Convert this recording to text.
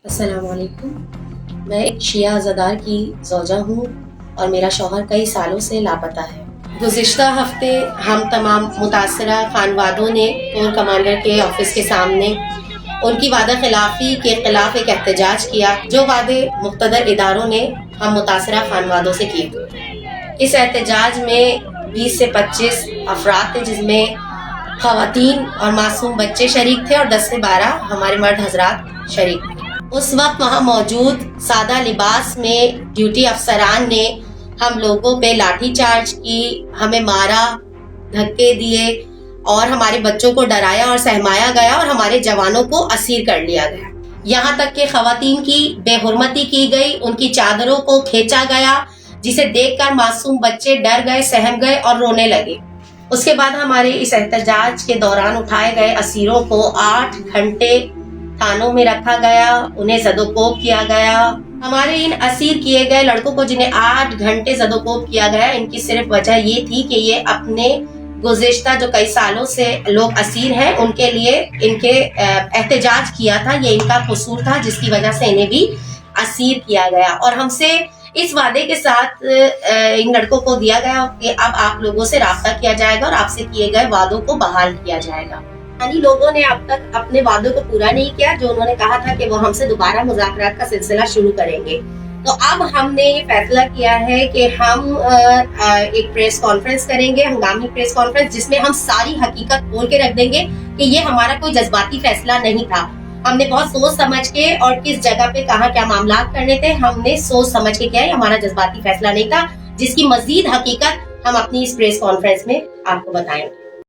السلام علیکم. میں ایک شیعہ عزادار کی زوجہ ہوں اور میرا شوہر کئی سالوں سے لاپتہ ہے. گزشتہ ہفتے ہم تمام متاثرہ خانوادوں نے کور کمانڈر کے آفس کے سامنے ان کی وعدہ خلافی کے خلاف ایک احتجاج کیا جو وعدے مقتدر اداروں نے ہم متاثرہ خانوادوں سے کیے. اس احتجاج میں 20 سے 25 افراد تھے، جس میں خواتین اور معصوم بچے شریک تھے اور 10 سے 12 ہمارے مرد حضرات شریک تھے. اس وقت وہاں موجود سادہ لباس میں ڈیوٹی افسران نے ہم لوگوں پہ لاٹھی چارج کی، ہمیں مارا، دھکے دیے اور ہمارے بچوں کو ڈرایا اور سہمایا گیا اور ہمارے جوانوں کو اسیر کر لیا گیا. یہاں تک کہ خواتین کی بے حرمتی کی گئی، ان کی چادروں کو کھینچا گیا، جسے دیکھ کر معصوم بچے ڈر گئے، سہم گئے اور رونے لگے. اس کے بعد ہمارے اس احتجاج کے دوران اٹھائے گئے اسیروں کو 8 گھنٹے تھانوں میں رکھا گیا، انہیں زدوکوب کیا گیا. ہمارے ان اسیر کیے گئے لڑکوں کو جنہیں 8 گھنٹے زدوکوب کیا گیا، ان کی صرف وجہ یہ تھی کہ یہ اپنے گزشتہ جو کئی سالوں سے لوگ اسیر ہیں ان کے لیے ان کے احتجاج کیا تھا، یہ ان کا قصور تھا جس کی وجہ سے انہیں بھی اسیر کیا گیا. اور ہم سے اس وعدے کے ساتھ ان لڑکوں کو دیا گیا کہ اب آپ لوگوں سے رابطہ کیا جائے گا اور آپ سے کیے گئے وعدوں کو بحال کیا جائے گا. یعنی لوگوں نے اب تک اپنے وعدوں کو پورا نہیں کیا جو انہوں نے کہا تھا کہ وہ ہم سے دوبارہ مذاکرات کا سلسلہ شروع کریں گے. تو اب ہم نے یہ فیصلہ کیا ہے کہ ہم ایک پریس کانفرنس کریں گے، ہنگامی پریس کانفرنس، جس میں ہم ساری حقیقت کھول کے رکھ دیں گے کہ یہ ہمارا کوئی جذباتی فیصلہ نہیں تھا. ہم نے بہت سوچ سمجھ کے اور کس جگہ پہ کہاں کیا معاملات کرنے تھے ہم نے سوچ سمجھ کے کیا ہے، ہمارا جذباتی فیصلہ نہیں تھا، جس کی مزید حقیقت ہم اپنی اس پریس کانفرنس میں آپ کو بتائیں گے.